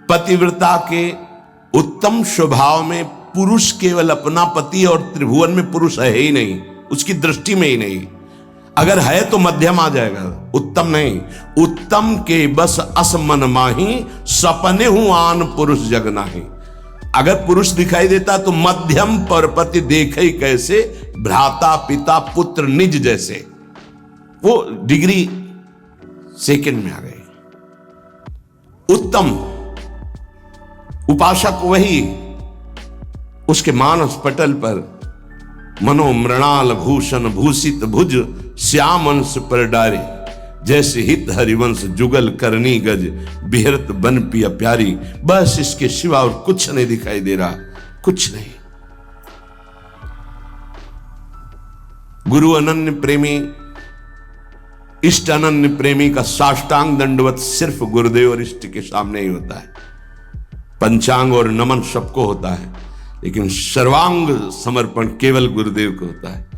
पतिव्रता के उत्तम स्वभाव में पुरुष केवल अपना पति और त्रिभुवन में पुरुष है ही नहीं, उसकी दृष्टि में ही नहीं। अगर है तो मध्यम आ जाएगा, उत्तम नहीं। उत्तम के बस असमन माही, सपने हूं आन पुरुष जग नाही। अगर पुरुष दिखाई देता तो मध्यम परपति देखे कैसे, भ्राता पिता पुत्र निज जैसे। वो डिग्री सेकंड में आ गई। उत्तम उपासक वही, उसके मानस पटल पर मनो मृणाल भूषण भूषित भुज श्याम अंश पर डारे, जैसे हित हरिवंश जुगल करनी गज बिहरत बन पिया प्यारी। बस इसके सिवा और कुछ नहीं दिखाई दे रहा, कुछ नहीं। गुरु अनन्य प्रेमी, इष्ट अनन्य प्रेमी का साष्टांग दंडवत सिर्फ गुरुदेव और इष्ट के सामने ही होता है। पंचांग और नमन सबको होता है, लेकिन सर्वांग समर्पण केवल गुरुदेव को होता है।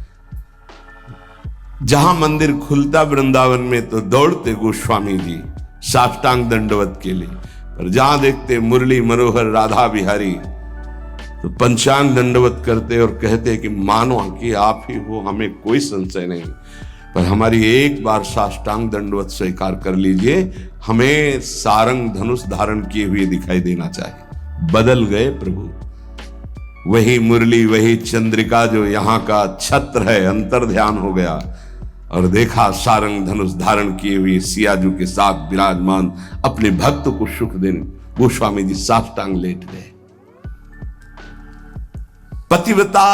जहां मंदिर खुलता वृंदावन में तो दौड़ते गोस्वामी जी साष्टांग दंडवत के लिए, पर जहां देखते मुरली मनोहर राधा बिहारी तो पंचांग दंडवत करते और कहते कि मानो कि आप ही हो, हमें कोई संशय नहीं, पर हमारी एक बार साष्टांग दंडवत स्वीकार कर लीजिए, हमें सारंग धनुष धारण किए हुए दिखाई देना चाहिए। बदल गए प्रभु, वही मुरली वही चंद्रिका जो यहाँ का छत्र है, अंतर ध्यान हो गया और देखा सारंग धनुष धारण किए हुए सियाजू के साथ विराजमान अपने भक्त को सुख देने गोस्वामी जी साष्टांग लेट गए। पतिव्रता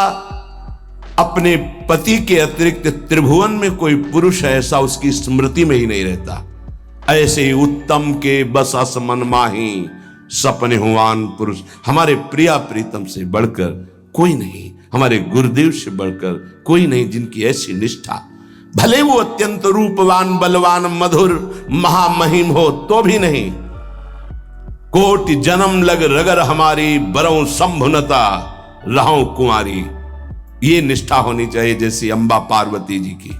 अपने पति के अतिरिक्त त्रिभुवन में कोई पुरुष ऐसा उसकी स्मृति में ही नहीं रहता। ऐसे ही उत्तम के बस असमन माही, सपने हुआन पुरुष। हमारे प्रिया प्रीतम से बढ़कर कोई नहीं, हमारे गुरुदेव से बढ़कर कोई नहीं, जिनकी ऐसी निष्ठा, भले वो अत्यंत रूपवान बलवान मधुर महामहिम हो तो भी नहीं। कोटि जन्म लग रगर हमारी, बरौं संभुनता रहूं कुंवारी। ये निष्ठा होनी चाहिए जैसी अंबा पार्वती जी की।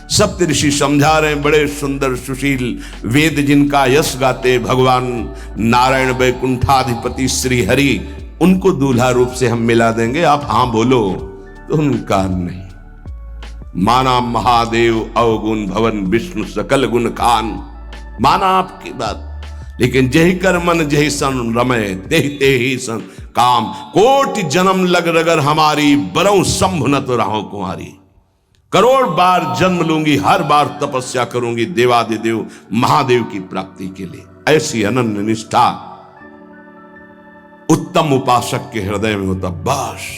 सप्तऋषि समझा रहे हैं, बड़े सुंदर सुशील वेद जिनका यश गाते भगवान नारायण वैकुंठाधिपति श्री हरि, उनको दूल्हा रूप से हम मिला देंगे, आप हां बोलो तो उनका नहीं। माना महादेव अवगुण भवन विष्णु सकल गुण खान, माना आपकी बात, लेकिन जही कर मन जही सन रमय, ते ही सन काम। कोटि जन्म लग रगर हमारी, बरौं संभु न तो रहो कुंवारी। करोड़ बार जन्म लूंगी, हर बार तपस्या करूंगी देवादिदेव महादेव की प्राप्ति के लिए। ऐसी अनन्य निष्ठा उत्तम उपासक के हृदय में होता। बस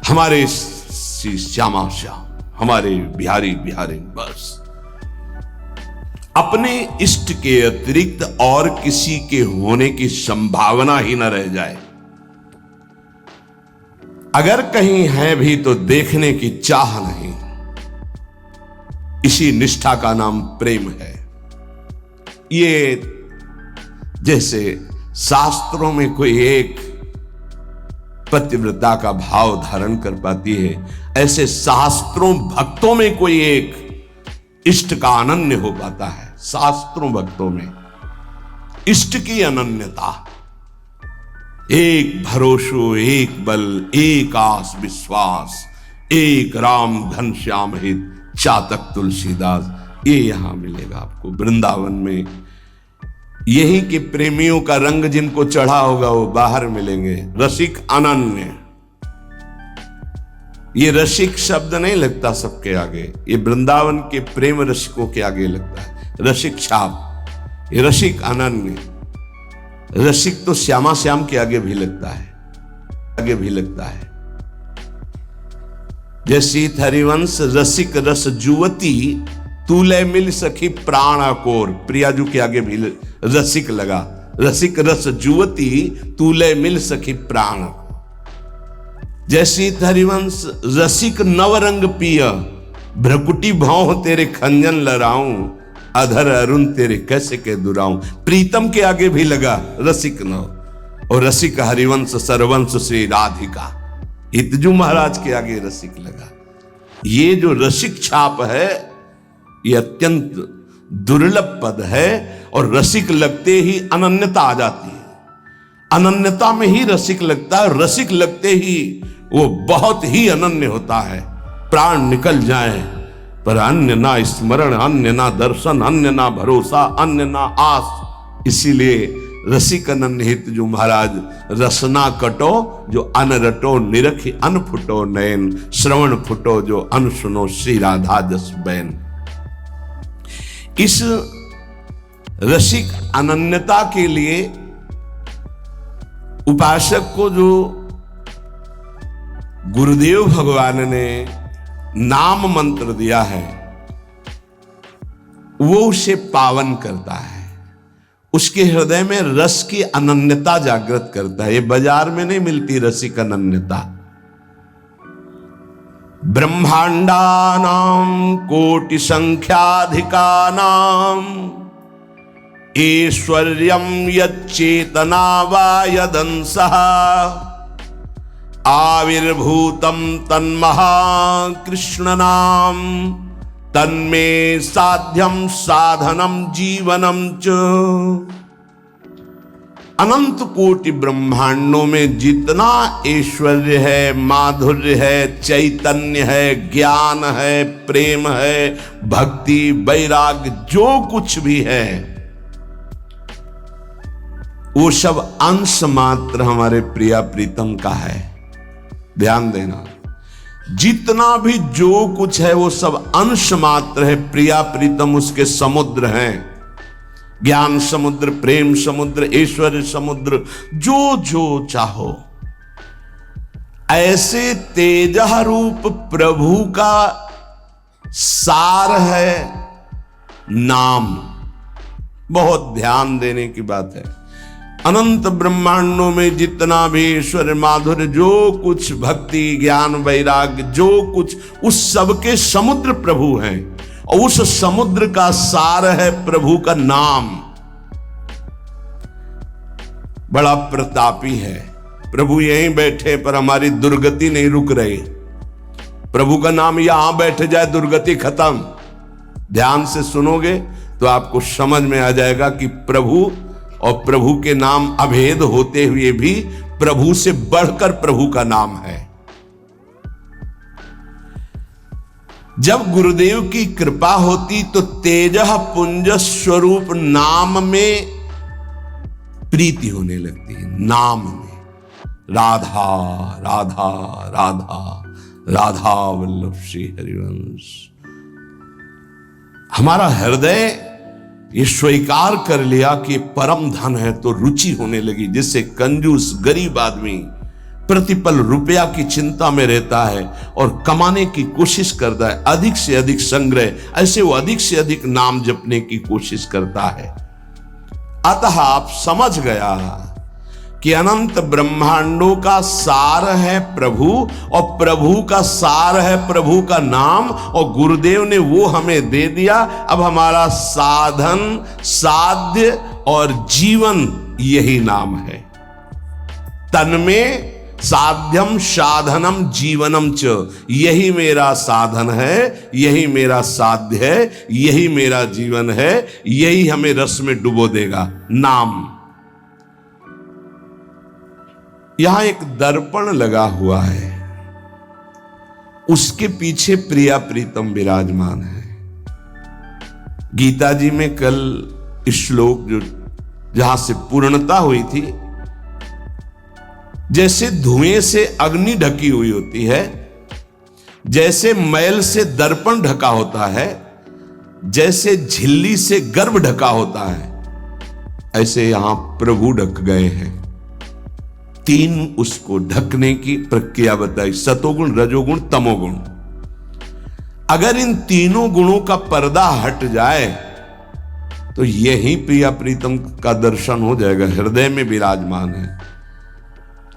हमारे श्यामा श्याम, हमारे बिहारी बिहारी, बस अपने इष्ट के अतिरिक्त और किसी के होने की संभावना ही न रह जाए। अगर कहीं है भी तो देखने की चाह नहीं। इसी निष्ठा का नाम प्रेम है। ये जैसे शास्त्रों में कोई एक पतिव्रता का भाव धारण कर पाती है, ऐसे शास्त्रों भक्तों में कोई एक इष्ट का अनन्य हो पाता है। शास्त्रों भक्तों में इष्ट की अनन्यता, एक भरोसो एक बल एक आस विश्वास, एक राम घनश्याम हित चातक तुलसीदास, ये यहां मिलेगा आपको वृंदावन में। यही के प्रेमियों का रंग जिनको चढ़ा होगा वो बाहर मिलेंगे। रसिक अनन्य, ये रसिक शब्द नहीं लगता सबके आगे, ये वृंदावन के प्रेम रसिकों के आगे लगता है। रसिक छाप, ये रसिक अनन्य। रसिक तो श्यामा श्याम के आगे भी लगता है, आगे भी लगता है। जैसी हरिवंश रसिक रस जुवती, तूले मिल सखी प्राण अकोर। प्रियाजू के आगे भी रसिक लगा। रसिक रस जुवती, तूले मिल सखी प्राण। जैसी हरिवंश रसिक नवरंग पिय, भ्रकुटी भौं तेरे खंजन लड़ाऊं, अधर अरुण तेरे कैसे के दुराऊं। प्रीतम के आगे भी लगा रसिक नव, और रसिक हरिवंश सरवंश श्री राधिका। हितजू महाराज के आगे रसिक लगा। ये जो रसिक छाप है ये अत्यंत दुर्लभ पद है और रसिक लगते ही अनन्यता आ जाती है। अनन्यता में ही रसिक लगता है, रसिक लगते ही वो बहुत ही अनन्य होता है। प्राण निकल जाए पर अन्य ना स्मरण, अन्य ना दर्शन, अन्य ना भरोसा, अन्य ना आस। इसीलिए रसिक अनन्य हित जो महाराज रसना कटो जो अन रटो, निरखी अन फुटो नयन, श्रवण फुटो जो अन सुनो, श्री राधा जस बैन। इस रसिक अनन्यता के लिए उपासक को जो गुरुदेव भगवान ने नाम मंत्र दिया है वो उसे पावन करता है, उसके हृदय में रस की अनन्यता जागृत करता है। ये बाजार में नहीं मिलती रसिक अनन्यता। ब्रह्मांडानां कोटि संख्याधिकानां ऐश्वर्यं यच्चेतना वा यदंसः आविर्भूतं तन्महाकृष्णनाम तन्मे साध्यं साधनं जीवनं च। अनंत कोटि ब्रह्मांडों में जितना ऐश्वर्य है, माधुर्य है, चैतन्य है, ज्ञान है, प्रेम है, भक्ति, वैराग्य, जो कुछ भी है वो सब अंश मात्र हमारे प्रिया प्रीतम का है। ध्यान देना, जितना भी जो कुछ है वो सब अंश मात्र है। प्रिया प्रीतम उसके समुद्र हैं, ज्ञान समुद्र, प्रेम समुद्र, ऐश्वर्य समुद्र, जो जो चाहो। ऐसे तेजः रूप प्रभु का सार है नाम। बहुत ध्यान देने की बात है। अनंत ब्रह्मांडों में जितना भी ईश्वर, माधुर्य, जो कुछ भक्ति, ज्ञान, वैराग्य, जो कुछ, उस सबके समुद्र प्रभु हैं और उस समुद्र का सार है प्रभु का नाम। बड़ा प्रतापी है प्रभु, यहीं बैठे पर हमारी दुर्गति नहीं रुक रही। प्रभु का नाम यहां बैठ जाए दुर्गति खत्म। ध्यान से सुनोगे तो आपको समझ में आ जाएगा कि प्रभु और प्रभु के नाम अभेद होते हुए भी प्रभु से बढ़कर प्रभु का नाम है। जब गुरुदेव की कृपा होती तो तेजः पुंज स्वरूप नाम में प्रीति होने लगती है। नाम में राधा राधा राधा राधा वल्लभ श्री हरिवंश। हमारा हृदय ये स्वीकार कर लिया कि परम धन है तो रुचि होने लगी। जिससे कंजूस गरीब आदमी प्रतिपल रुपया की चिंता में रहता है और कमाने की कोशिश करता है, अधिक से अधिक संग्रह, ऐसे वो अधिक से अधिक नाम जपने की कोशिश करता है। अतः आप समझ गया कि अनंत ब्रह्मांडों का सार है प्रभु और प्रभु का सार है प्रभु का नाम, और गुरुदेव ने वो हमें दे दिया। अब हमारा साधन, साध्य और जीवन यही नाम है। तन्मे साध्यम साधनम जीवनम च। यही मेरा साधन है, यही मेरा साध्य है, यही मेरा जीवन है, यही हमें रस में डुबो देगा। नाम। यहां एक दर्पण लगा हुआ है, उसके पीछे प्रिया प्रीतम विराजमान है। गीता जी में कल श्लोक जो जहां से पूर्णता हुई थी, जैसे धुएं से अग्नि ढकी हुई होती है, जैसे मैल से दर्पण ढका होता है, जैसे झिल्ली से गर्भ ढका होता है, ऐसे यहां प्रभु ढक गए हैं। तीन उसको ढकने की प्रक्रिया बताई, सतोगुण, रजोगुण, तमोगुण। अगर इन तीनों गुणों का पर्दा हट जाए तो यही प्रिया प्रीतम का दर्शन हो जाएगा। हृदय में विराजमान है।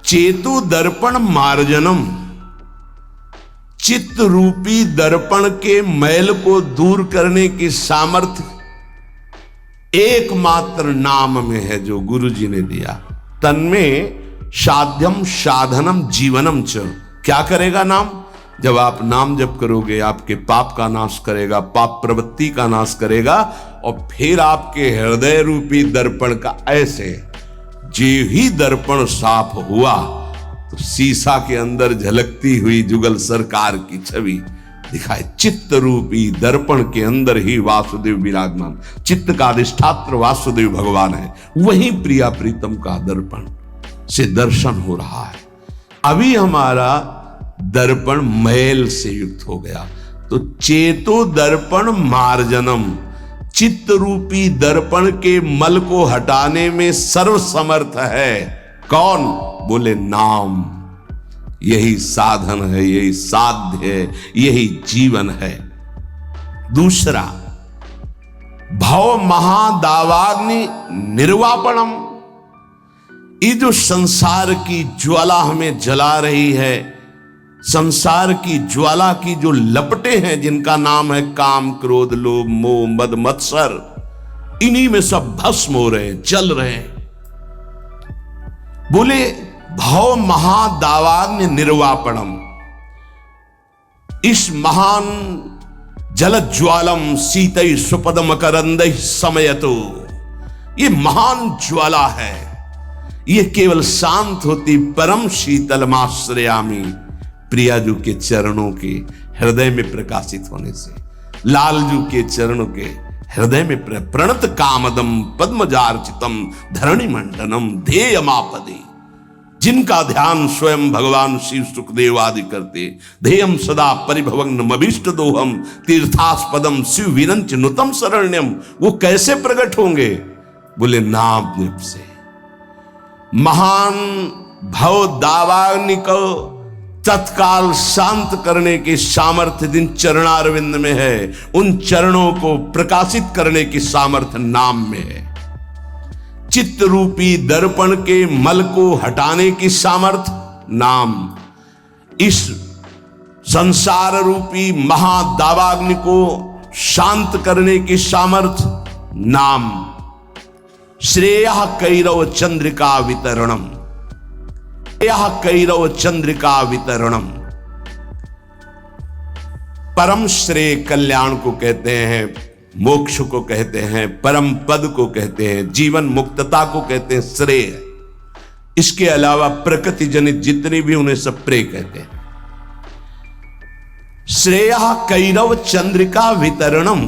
चेतु दर्पण मार्जनम। चित्त रूपी दर्पण के मैल को दूर करने की सामर्थ्य एकमात्र नाम में है जो गुरु जी ने दिया। तन्मे साध्यम साधनम जीवनम च। क्या करेगा नाम? जब आप नाम जप करोगे आपके पाप का नाश करेगा, पाप प्रवृत्ति का नाश करेगा, और फिर आपके हृदय रूपी दर्पण का ऐसे जे ही दर्पण साफ हुआ तो शीशा के अंदर झलकती हुई जुगल सरकार की छवि दिखाए। चित्त रूपी दर्पण के अंदर ही वासुदेव विराजमान, चित्त का अधिष्ठात्र वासुदेव भगवान है, वही प्रिया प्रीतम का दर्पण से दर्शन हो रहा है। अभी हमारा दर्पण मैल से युक्त हो गया, तो चेतो दर्पण मार्जनम, चित्त रूपी दर्पण के मल को हटाने में सर्वसमर्थ है कौन? बोले नाम। यही साधन है, यही साध्य है, यही जीवन है। दूसरा, भव महादावाग्नि निर्वापणम, ये जो संसार की ज्वाला हमें जला रही है, संसार की ज्वाला की जो लपटें हैं जिनका नाम है काम क्रोध लोभ मोह मद मत्सर, इन्हीं में सब भस्म हो रहे हैं, जल रहे हैं। बोले भव महादावाग्नि निर्वापणम, इस महान जल ज्वालम शीतई सुपदम करंद समयतो, ये महान ज्वाला है, ये केवल शांत होती परम शीतलमाश्रयामी, प्रियाजू के चरणों के हृदय में प्रकाशित होने से, लालजू के चरणों के हृदय में प्रणत कामदम पद्मजार्चितम धरणि मंडनम ध्येयमापदे, जिनका ध्यान स्वयं भगवान शिव सुखदेव आदि करते, ध्येयम सदा परिभवग्नमभीष्ट दोहम तीर्थास्पदम शिव विरंच नुतम शरण्यम, वो कैसे प्रकट होंगे? बोले नाम जप से। महान भव दावाग्नि को तत्काल शांत करने की सामर्थ्य जिन चरणारविंद में है, उन चरणों को प्रकाशित करने की सामर्थ्य नाम में है। चित्त रूपी दर्पण के मल को हटाने की सामर्थ्य नाम, इस संसार रूपी महादावाग्नि को शांत करने की सामर्थ्य नाम। श्रेयः कैरव चंद्रिका वितरणम, यह कैरव चंद्रिका वितरणम, परम श्रेय कल्याण को कहते हैं, मोक्ष को कहते हैं, परम पद को कहते हैं, जीवन मुक्तता को कहते हैं श्रेय। इसके अलावा प्रकृति जनित जितने भी उन्हें सब प्रेय कहते हैं। श्रेयः कैरव चंद्रिका वितरणम,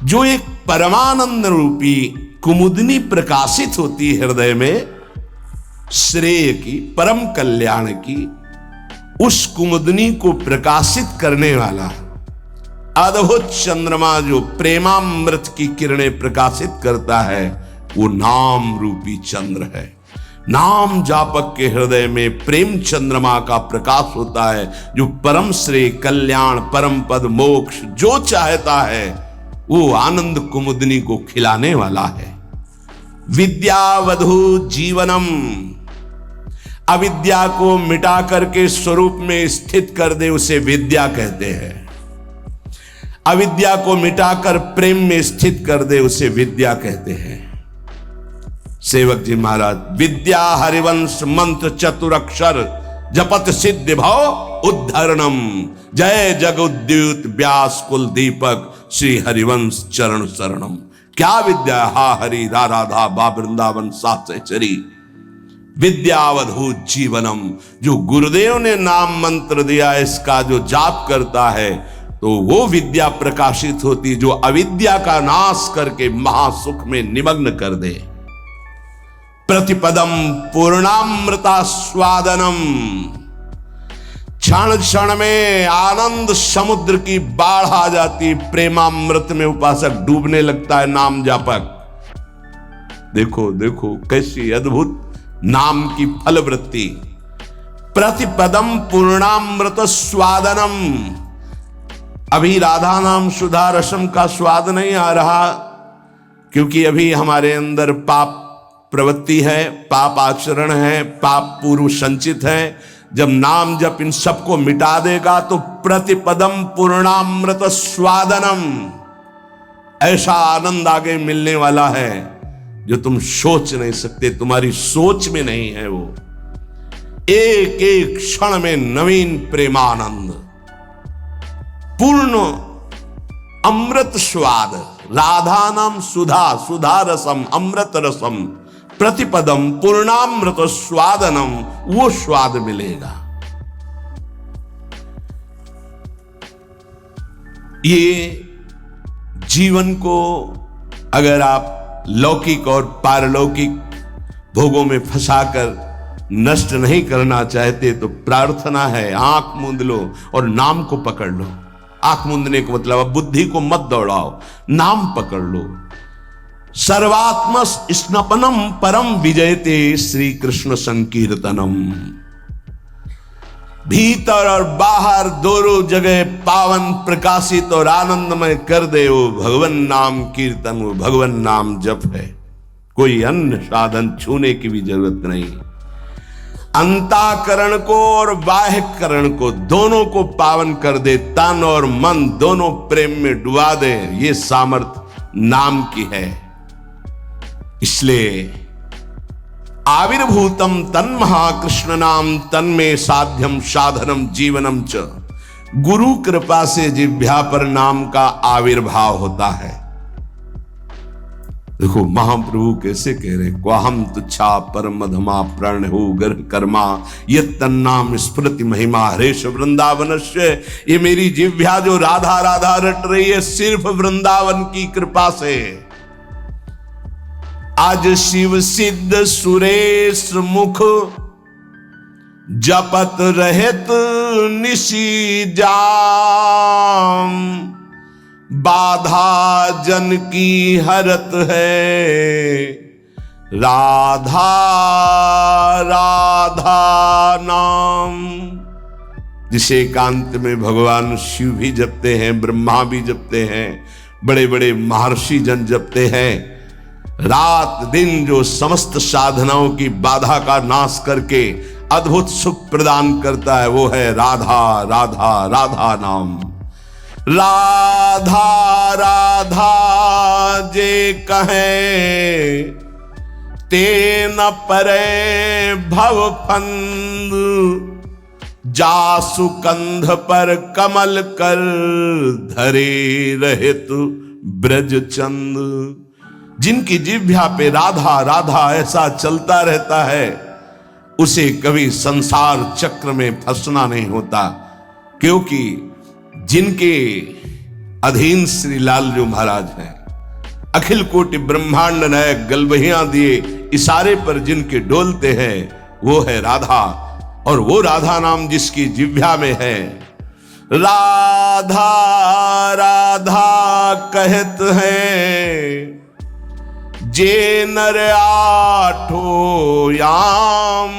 जो एक परमानंद रूपी कुमुदनी प्रकाशित होती है हृदय में, श्रेय की, परम कल्याण की, उस कुमुदनी को प्रकाशित करने वाला अद्भुत चंद्रमा जो प्रेमामृत की किरणें प्रकाशित करता है, वो नाम रूपी चंद्र है। नाम जापक के हृदय में प्रेम चंद्रमा का प्रकाश होता है, जो परम श्रेय कल्याण परम पद मोक्ष जो चाहता है वो आनंद कुमुदनी को खिलाने वाला है। विद्यावधू जीवनम, अविद्या को मिटा करके स्वरूप में स्थित कर दे उसे विद्या कहते हैं। अविद्या को मिटाकर प्रेम में स्थित कर दे उसे विद्या कहते हैं। सेवक जी महाराज, विद्या हरिवंश मंत्र चतुरक्षर जपत सिद्ध भव उद्धरणम, जय जगुद्युत व्यास कुल दीपक श्री हरिवंश चरण शरणम। क्या विद्या? हा हरि रा राधा बा वृंदावन सात चरी, विद्यावधूत जीवनम, जो गुरुदेव ने नाम मंत्र दिया इसका जो जाप करता है तो वो विद्या प्रकाशित होती, जो अविद्या का नाश करके महासुख में निमग्न कर दे। प्रतिपदम पूर्णामृता स्वादनम, क्षण क्षण में आनंद समुद्र की बाढ़ आ जाती, प्रेमामृत में उपासक डूबने लगता है नाम जापक। देखो देखो कैसी अद्भुत नाम की फलवृत्ति। प्रतिपदम पूर्णामृत स्वादनम, अभी राधा नाम सुधा रसम का स्वाद नहीं आ रहा, क्योंकि अभी हमारे अंदर पाप प्रवृत्ति है, पाप आचरण है, पाप पूर्व संचित है। जब नाम जब इन सबको मिटा देगा तो प्रतिपदम पूर्णामृत स्वादनम, ऐसा आनंद आगे मिलने वाला है जो तुम सोच नहीं सकते, तुम्हारी सोच में नहीं है। वो एक एक क्षण में नवीन प्रेमानंद, पूर्ण अमृत स्वाद, राधा नाम सुधा, सुधा रसम अमृत रसम प्रतिपदम पूर्णामृत स्वादनम, वो स्वाद मिलेगा। ये जीवन को अगर आप लौकिक और पारलौकिक भोगों में फंसाकर नष्ट नहीं करना चाहते तो प्रार्थना है, आंख मूंद लो और नाम को पकड़ लो। आंख मूंदने का मतलब अब बुद्धि को मत दौड़ाओ, नाम पकड़ लो। सर्वात्म स्नपनम परम विजयते श्री कृष्ण संकीर्तनम। भीतर और बाहर दोनों जगह पावन प्रकाशित और आनंदमय कर दे वो भगवान नाम कीर्तन, वो भगवान नाम जप है। कोई अन्य साधन छूने की भी जरूरत नहीं। अंतःकरण को और बाह्यकरण को दोनों को पावन कर दे, तन और मन दोनों प्रेम में डुबा दे, ये सामर्थ्य नाम की है। इसलिए आविर्भूतम तन महाकृष्ण नाम तन्मे साध्यम साधनम जीवनम च। गुरु कृपा से जिह्वा पर नाम का आविर्भाव होता है। देखो महाप्रभु कैसे कह रहे, क्वाहम तुच्छा परम मधमा प्रण हो गर कर्मा ये तन्नाम स्मृति महिमा हरेश वृंदावनस्य। ये मेरी जिह्वा जो राधा राधा रट रही है सिर्फ वृंदावन की कृपा से। आज शिव सिद्ध सुरेश मुख जपत रहत निशी जाम। बाधा जन की हरत है राधा राधा नाम। जिसे एकांत में भगवान शिव भी जपते हैं, ब्रह्मा भी जपते हैं, बड़े बड़े महर्षि जन जपते हैं। रात दिन जो समस्त साधनाओं की बाधा का नाश करके अद्भुत सुख प्रदान करता है वो है राधा राधा राधा नाम। राधा राधा जे कहे ते न परे भव फंद। जासु कंध पर कमल कर धरे रहित ब्रज चंद। जिनकी जिह्वा पे राधा राधा ऐसा चलता रहता है उसे कभी संसार चक्र में फंसना नहीं होता, क्योंकि जिनके अधीन श्री लालजू महाराज हैं, अखिल कोटि ब्रह्मांड नायक गलबहियां दिए इशारे पर जिनके डोलते हैं वो है राधा। और वो राधा नाम जिसकी जिह्वा में है, राधा राधा कहत हैं जे नर आठो याम।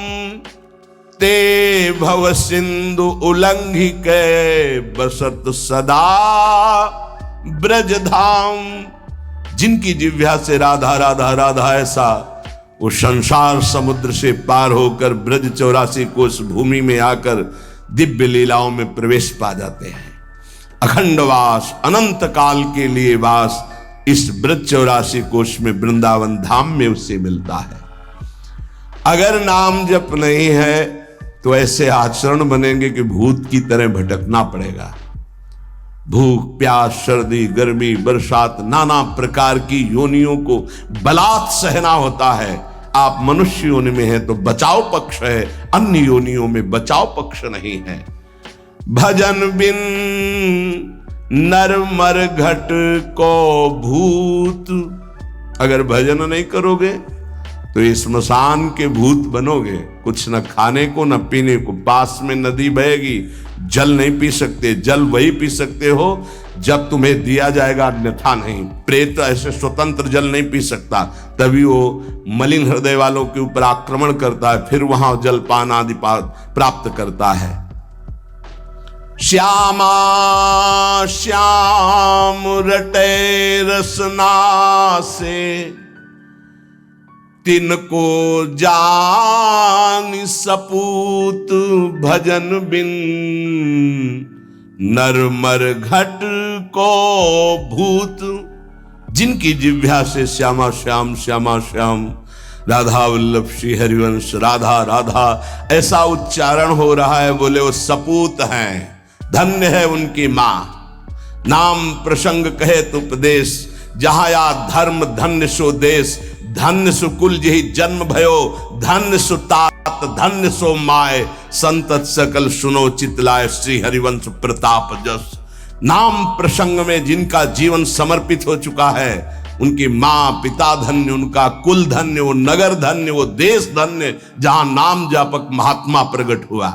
ते भव सिंधु उल्लंघि के बसत सदा ब्रज धाम। जिनकी जिह्वा से राधा राधा राधा ऐसा वो संसार समुद्र से पार होकर ब्रज 84 कोस भूमि में आकर दिव्य लीलाओं में प्रवेश पा जाते हैं। अखंड वास, अनंत काल के लिए वास इस ब्रज 84 कोश में वृंदावन धाम में उससे मिलता है। अगर नाम जप नहीं है तो ऐसे आचरण बनेंगे कि भूत की तरह भटकना पड़ेगा। भूख प्यास सर्दी गर्मी बरसात नाना प्रकार की योनियों को बलात् सहना होता है। आप मनुष्य योनि में हैं तो बचाव पक्ष है, अन्य योनियों में बचाव पक्ष नहीं है। भजन बिन नर मर घट को भूत। अगर भजन नहीं करोगे तो ये स्मशान के भूत बनोगे। कुछ न खाने को न पीने को, पास में नदी बहेगी, जल नहीं पी सकते। जल वही पी सकते हो जब तुम्हें दिया जाएगा, अन्यथा नहीं। प्रेत ऐसे स्वतंत्र जल नहीं पी सकता, तभी वो मलिन हृदय वालों के ऊपर आक्रमण करता है, फिर वहां जलपान आदि प्राप्त करता है। श्यामा श्याम रटे रसना से तिनको जान सपूत। भजन बिन नरमर घट को भूत। जिनकी जिह्वा से श्यामा श्याम श्यामा श्याम राधा वल्लभ श्री हरिवंश, राधा राधा ऐसा उच्चारण हो रहा है। बोले वो सपूत हैं, धन्य है उनकी मां। नाम प्रसंग कहे तो उपदेश, जहां या धर्म धन्य सो देश। धन्य सुकुल जही जन्म भयो, धन्य सुतात धन्य सो माय। संतत सकल सुनो चितलाय, श्री हरिवंश प्रताप जस। नाम प्रसंग में जिनका जीवन समर्पित हो चुका है, उनकी मां पिता धन्य, उनका कुल धन्य, वो नगर धन्य, वो देश धन्य, जहां नाम जापक महात्मा प्रकट हुआ।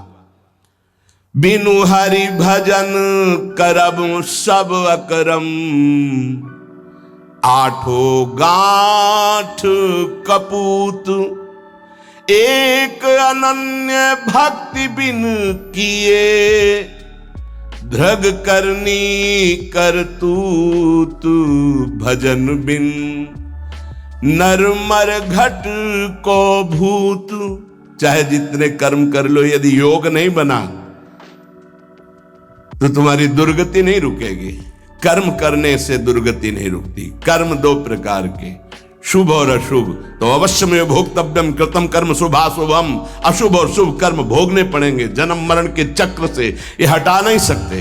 बिनु हरि भजन करब सब अकरम, आठो गांठ कपूत। एक अनन्य भक्ति बिन किए, धृग करनी करतूत। भजन बिन नरमर घट को भूत। चाहे जितने कर्म कर लो, यदि योग नहीं बना तो तुम्हारी दुर्गति नहीं रुकेगी। कर्म करने से दुर्गति नहीं रुकती। कर्म दो प्रकार के, शुभ और अशुभ। तो अवश्य में भोक्तव्यम कृतम कर्म शुभाशुभम। अशुभ और शुभ कर्म भोगने पड़ेंगे। जन्म मरण के चक्र से ये हटा नहीं सकते।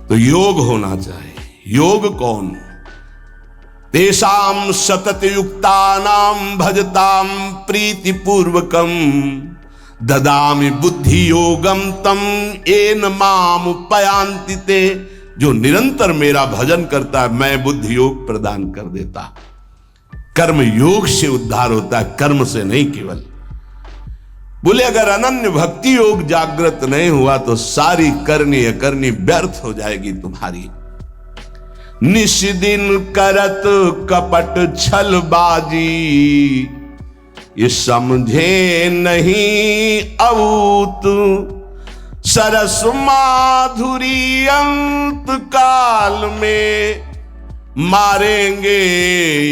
तो योग होना चाहिए। योग कौन? तेषाम सतत युक्तानाम भजताम प्रीति पूर्वकम, ददामि बुद्धि योगम तम येन माम उपयान्ति ते। जो निरंतर मेरा भजन करता है, मैं बुद्धि योग प्रदान कर देता। कर्म योग से उद्धार होता है, कर्म से नहीं केवल। बोले अगर अनन्य भक्ति योग जागृत नहीं हुआ तो सारी करनी अकरनी व्यर्थ हो जाएगी तुम्हारी। निश दिन करत कपट छलबाजी, ये समझे नहीं अऊत। सरस माधुरी अंत काल में, मारेंगे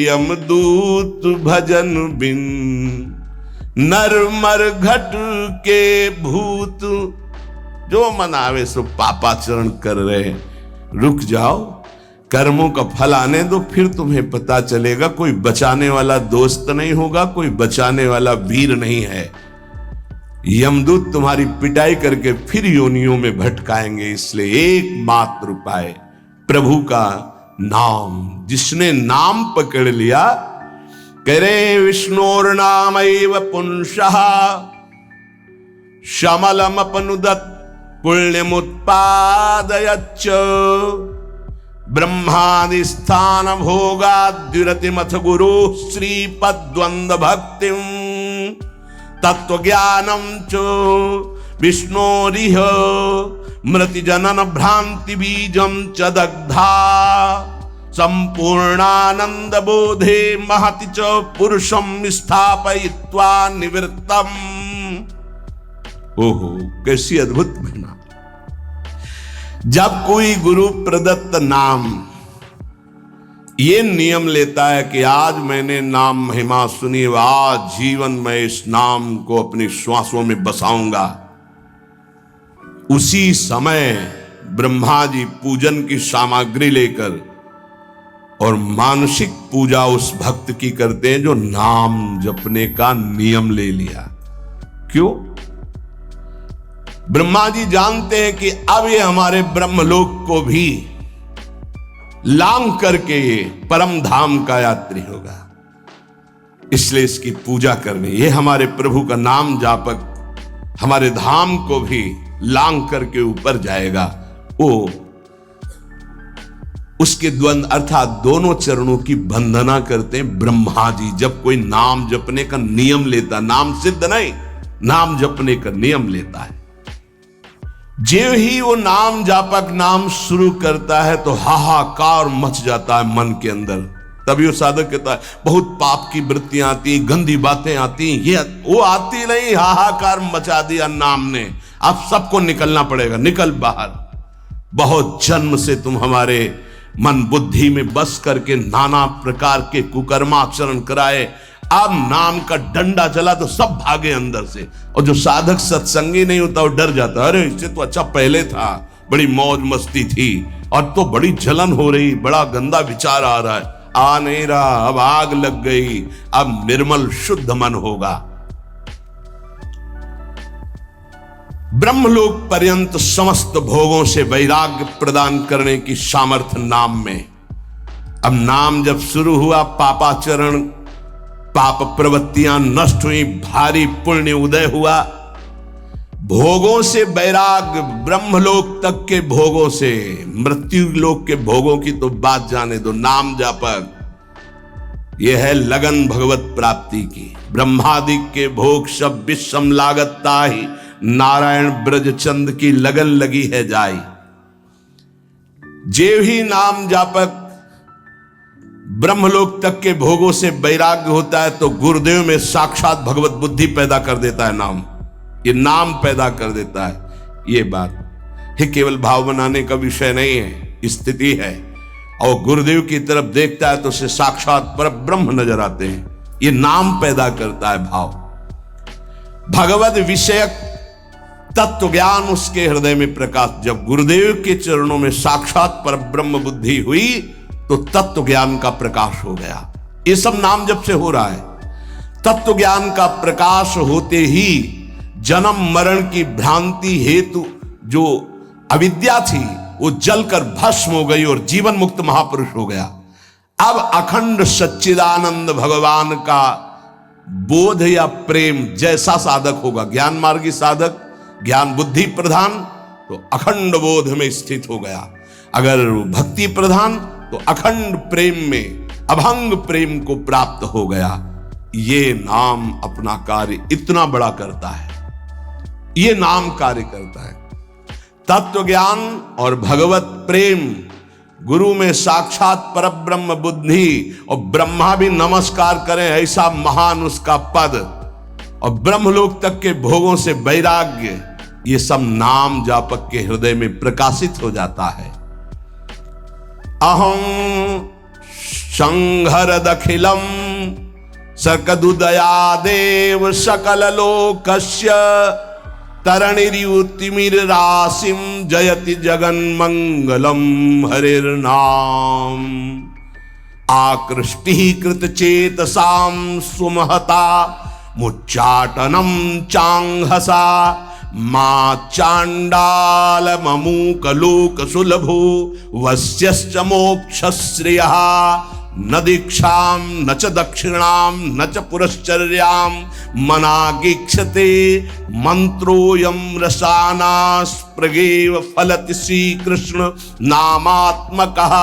यमदूत। भजन बिन नरमर घट के भूत। जो मन आवे सो पापाचरण कर रहे, रुक जाओ, कर्मों का फल आने दो, फिर तुम्हें पता चलेगा। कोई बचाने वाला दोस्त नहीं होगा, कोई बचाने वाला वीर नहीं है। यमदूत तुम्हारी पिटाई करके फिर योनियों में भटकाएंगे। इसलिए एकमात्र उपाय प्रभु का नाम। जिसने नाम पकड़ लिया, कह रहे विष्णोर नाम एव पुंसः, शमलमपनुदत् पुण्यमुत्पादयच्च। ब्रह्मादि स्थान भोगाद्युरतिमथ गुरु श्रीपद्वंद भक्तिम। तत्वज्ञानम च विष्णोरिह मृति जनन भ्रांति बीजम च दग्धा। संपूर्णानंद बोधे महति च पुरुषम स्थापयित्वा निवृत्तम। ओहो, कैसी अद्भुत महिमा। जब कोई गुरु प्रदत्त नाम ये नियम लेता है कि आज मैंने नाम महिमा सुनी, आज जीवन में इस नाम को अपनी श्वासों में बसाऊंगा, उसी समय ब्रह्मा जी पूजन की सामग्री लेकर और मानसिक पूजा उस भक्त की करते हैं जो नाम जपने का नियम ले लिया। क्यों? ब्रह्मा जी जानते हैं कि अब ये हमारे ब्रह्मलोक को भी लांग करके ये परम धाम का यात्री होगा, इसलिए इसकी पूजा करनी। ये हमारे प्रभु का नाम जापक हमारे धाम को भी लांग करके ऊपर जाएगा। वो उसके द्वंद अर्थात दोनों चरणों की वंदना करते हैं ब्रह्मा जी। जब कोई नाम जपने का नियम लेता, नाम सिद्ध नहीं, नाम जपने का नियम लेता है, जो ही वो नाम जापक नाम शुरू करता है तो हाहाकार मच जाता है मन के अंदर। तभी वो साधक कहता है बहुत पाप की वृत्तियां आती, गंदी बातें आती, ये वो आती नहीं, हाहाकार मचा दिया नाम ने। अब सबको निकलना पड़ेगा, निकल बाहर। बहुत जन्म से तुम हमारे मन बुद्धि में बस करके नाना प्रकार के कुकर्माचरण कराए, अब नाम का डंडा चला तो सब भागे अंदर से। और जो साधक सत्संगी नहीं होता वो डर जाता, अरे इससे तो अच्छा पहले था, बड़ी मौज मस्ती थी, और तो बड़ी जलन हो रही, बड़ा गंदा विचार आ रहा है। आ नहीं रहा, अब आग लग गई, अब निर्मल शुद्ध मन होगा। ब्रह्मलोक पर्यंत समस्त भोगों से वैराग्य प्रदान करने की सामर्थ्य नाम में। अब नाम जब शुरू हुआ, पापाचरण, पाप प्रवृत्तियां नष्ट हुई, भारी पुण्य उदय हुआ। भोगों से वैराग्य, ब्रह्मलोक तक के भोगों से, मृत्यु लोक के भोगों की तो बात जाने दो। नाम जापक यह है लगन भगवत प्राप्ति की। ब्रह्मादि के भोग सब विषम लागत ताहि, नारायण ब्रज चंद की लगन लगी है जाई। जे ही नाम जापक ब्रह्मलोक तक के भोगों से वैराग्य होता है तो गुरुदेव में साक्षात भगवत बुद्धि पैदा कर देता है। नाम, ये नाम पैदा कर देता है। ये बात ये केवल भाव बनाने का विषय नहीं है, स्थिति है। और गुरुदेव की तरफ देखता है तो उसे साक्षात पर ब्रह्म नजर आते हैं। ये नाम पैदा करता है भाव। भगवत विषयक तत्व ज्ञान उसके हृदय में प्रकाश। जब गुरुदेव के चरणों में साक्षात पर ब्रह्म बुद्धि हुई तो तत्व ज्ञान का प्रकाश हो गया। ये सब नाम जब से हो रहा है। तत्व ज्ञान का प्रकाश होते ही जन्म मरण की भ्रांति हेतु जो अविद्या थी वो जलकर भस्म हो गई और जीवन मुक्त महापुरुष हो गया। अब अखंड सच्चिदानंद भगवान का बोध या प्रेम जैसा साधक होगा, ज्ञान मार्गी साधक, ज्ञान बुद्धि प्रधान, तो अखंड बोध में स्थित हो गया। अगर भक्ति प्रधान तो अखंड प्रेम में, अभंग प्रेम को प्राप्त हो गया। ये नाम अपना कार्य इतना बड़ा करता है। ये नाम कार्य करता है। तत्व ज्ञान और भगवत प्रेम, गुरु में साक्षात परब्रह्म बुद्धि, और ब्रह्मा भी नमस्कार करें ऐसा महान उसका पद, और ब्रह्मलोक तक के भोगों से वैराग्य, ये सब नाम जापक के हृदय में प्रकाशित हो जाता है। अहं संहरदखिलम सकदुदयादेव सकल लोकस्य तरणिर्युतिमिरासिम जयति जगन्मंगलम हरिर्नाम। आकृष्टि कृत चेतसाम सुमहता मुच्चाटनम चांगहसा मा चांडाल ममूक लोक सुलभो वस्यश्च मोक्षश्रेयः न दीक्षाम न च दक्षिणाम न च पुरश्चर्याम मनागीक्षते मंत्रोयम रसानास्प्रगेव फलति श्री कृष्ण नामात्मकः।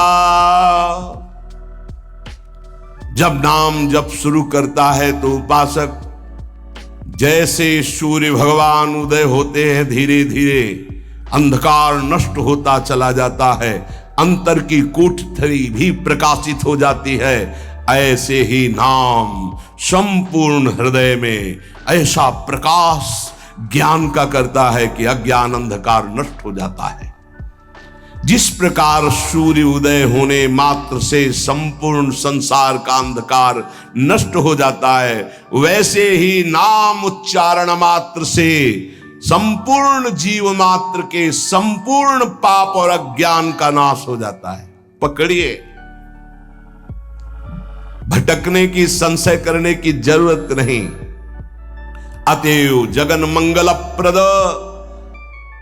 जब नाम जप शुरू करता है तो उपासक जैसे सूर्य भगवान उदय होते हैं, धीरे धीरे अंधकार नष्ट होता चला जाता है, अंतर की कोठरी भी प्रकाशित हो जाती है। ऐसे ही नाम संपूर्ण हृदय में ऐसा प्रकाश ज्ञान का करता है कि अज्ञान अंधकार नष्ट हो जाता है। जिस प्रकार सूर्य उदय होने मात्र से संपूर्ण संसार का अंधकार नष्ट हो जाता है, वैसे ही नाम उच्चारण मात्र से संपूर्ण जीव मात्र के संपूर्ण पाप और अज्ञान का नाश हो जाता है। पकड़िए, भटकने की, संशय करने की जरूरत नहीं। अतएव जगन मंगल प्रद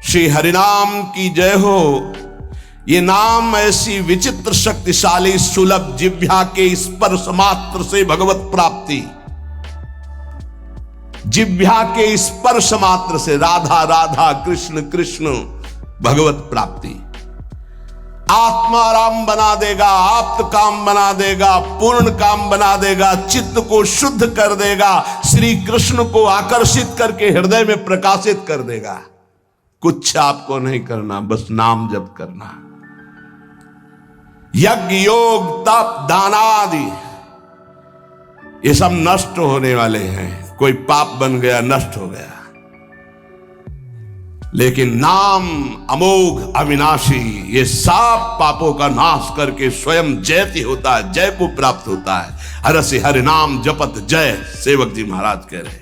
श्री हरिनाम की जय हो। ये नाम ऐसी विचित्र शक्तिशाली सुलभ जिह्वा के स्पर्श मात्र से भगवत प्राप्ति, जिह्वा के स्पर्श मात्र से राधा राधा कृष्ण कृष्ण भगवत प्राप्ति आत्माराम बना देगा, आप्त काम बना देगा, पूर्ण काम बना देगा, चित्त को शुद्ध कर देगा, श्री कृष्ण को आकर्षित करके हृदय में प्रकाशित कर देगा। कुछ आपको नहीं करना, बस नाम जप करना। यज्ञ योग तप दान आदि ये सब नष्ट होने वाले हैं। कोई पाप बन गया, नष्ट हो गया, लेकिन नाम अमोघ अविनाशी ये सब पापों का नाश करके स्वयं जयति होता है, जय को प्राप्त होता है। हर से हरि नाम जपत जय, सेवक जी महाराज कह रहे।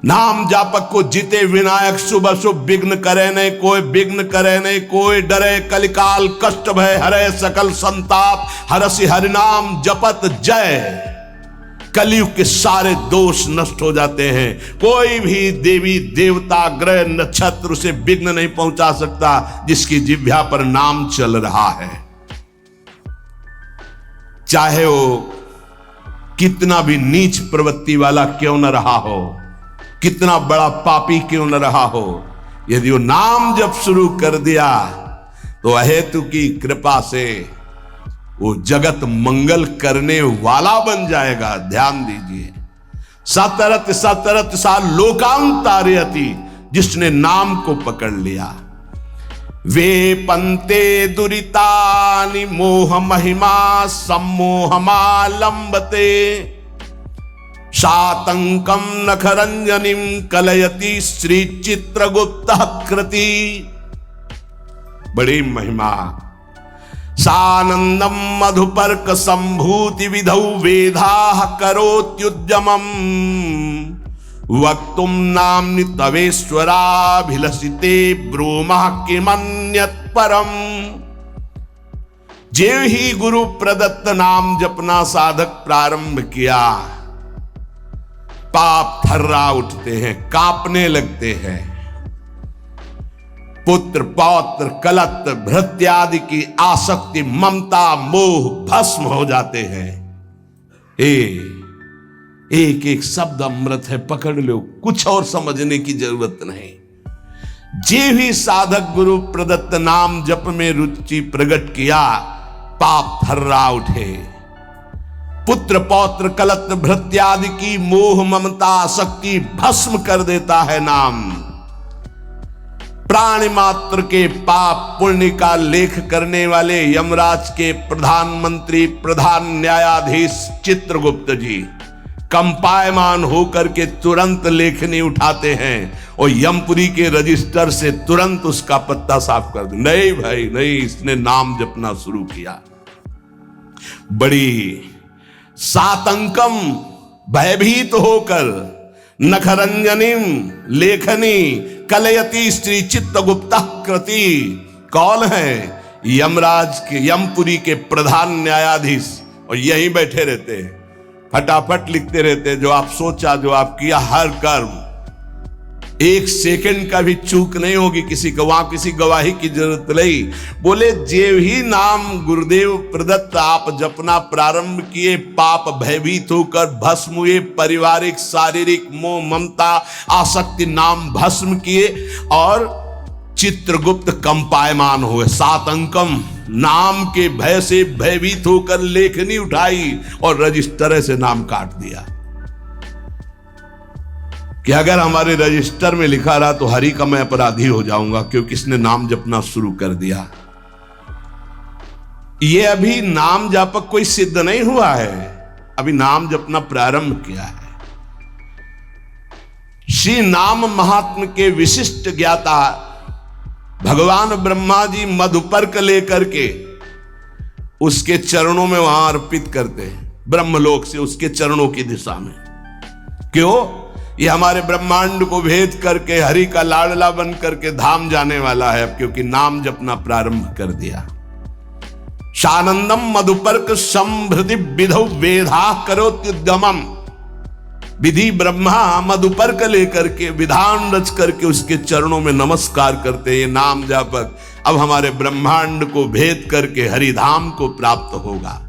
नाम जापक को जिते विनायक, शुभ शुभ विघ्न करे नहीं कोई, विघ्न करे नहीं कोई, डरे कलिकाल कष्ट भय हरे, सकल संताप हरसि हरिनाम जपत जय। कलयुग के सारे दोष नष्ट हो जाते हैं। कोई भी देवी देवता ग्रह नक्षत्र उसे विघ्न नहीं पहुंचा सकता जिसकी जिह्वा पर नाम चल रहा है। चाहे वो कितना भी नीच प्रवृत्ति वाला क्यों न रहा हो, कितना बड़ा पापी क्यों न रहा हो, यदि वो नाम जब शुरू कर दिया तो अहेतु की कृपा से वो जगत मंगल करने वाला बन जाएगा। ध्यान दीजिए, सतरत सतरत सा लोकांतारयति, जिसने नाम को पकड़ लिया। वे पंते दुरितानि मोह महिमा सम्मोहमालंबते, सातंकम नखरंजनिम कलयति श्री चित्रगुप्त कृति। बड़ी महिमा। सानंदम मधुपर्क संभूति विधौ वेदाः करोत्युद्यमम्, वक्तुम नाम्नि तवेश्वराभिलषिते ब्रूमः किमन्यत् परम। ज्यों ही गुरु प्रदत्त नाम जपना साधक प्रारंभ किया, पाप थर्रा उठते हैं, कांपने लगते हैं। पुत्र पौत्र कलत्र भृत्यादि की आसक्ति ममता मोह भस्म हो जाते हैं। एक एक शब्द अमृत है, पकड़ लो, कुछ और समझने की जरूरत नहीं। जे भी साधक गुरु प्रदत्त नाम जप में रुचि प्रकट किया, पाप थर्रा उठे। पुत्र पौत्र कलत्र भृत्यादि की मोह ममता आसक्ति भस्म कर देता है नाम। प्राणी मात्र के पाप पुण्य का लेख करने वाले यमराज के प्रधानमंत्री प्रधान न्यायाधीश चित्रगुप्त जी कंपायमान होकर के तुरंत लेखनी उठाते हैं और यमपुरी के रजिस्टर से तुरंत उसका पत्ता साफ कर दे। नहीं भाई नहीं, इसने नाम जपना शुरू किया। बड़ी सातंकम भयभीत होकर नखरंजनिम लेखनी कलयति श्री चित्रगुप्त कृति। कौन है? यमराज के यमपुरी के प्रधान न्यायाधीश, और यहीं बैठे रहते हैं, फटाफट लिखते रहते हैं। जो आप सोचा, जो आप किया, हर कर्म एक सेकंड का भी चूक नहीं होगी किसी को, वहां किसी गवाही की जरूरत नहीं। बोले जे ही नाम गुरुदेव प्रदत्त आप जपना प्रारंभ किए, पाप भयभीत होकर भस्म हुए, पारिवारिक शारीरिक मोह ममता आसक्ति नाम भस्म किए और चित्रगुप्त कंपायमान हुए। सातंकम नाम के भय से भयभीत होकर लेखनी उठाई और रजिस्टर से नाम काट दिया कि अगर हमारे रजिस्टर में लिखा रहा तो हरि का मैं अपराधी हो जाऊंगा, क्योंकि इसने नाम जपना शुरू कर दिया। ये अभी नाम जापक कोई सिद्ध नहीं हुआ है, अभी नाम जपना प्रारंभ किया है। श्री नाम महात्म के विशिष्ट ज्ञाता भगवान ब्रह्मा जी मधुपर्क लेकर के उसके चरणों में वहां अर्पित करते हैं, ब्रह्मलोक से उसके चरणों की दिशा में। क्यों? ये हमारे ब्रह्मांड को भेद करके हरि का लाडला बन करके धाम जाने वाला है, क्योंकि नाम जपना प्रारंभ कर दिया। शानंदम मधुपर्क संभृति विधौ वेधा करोत्युद्यमम्। विधि ब्रह्मा मधुपर्क लेकर के विधान रच करके उसके चरणों में नमस्कार करते। ये नाम जापक अब हमारे ब्रह्मांड को भेद करके हरिधाम को प्राप्त होगा।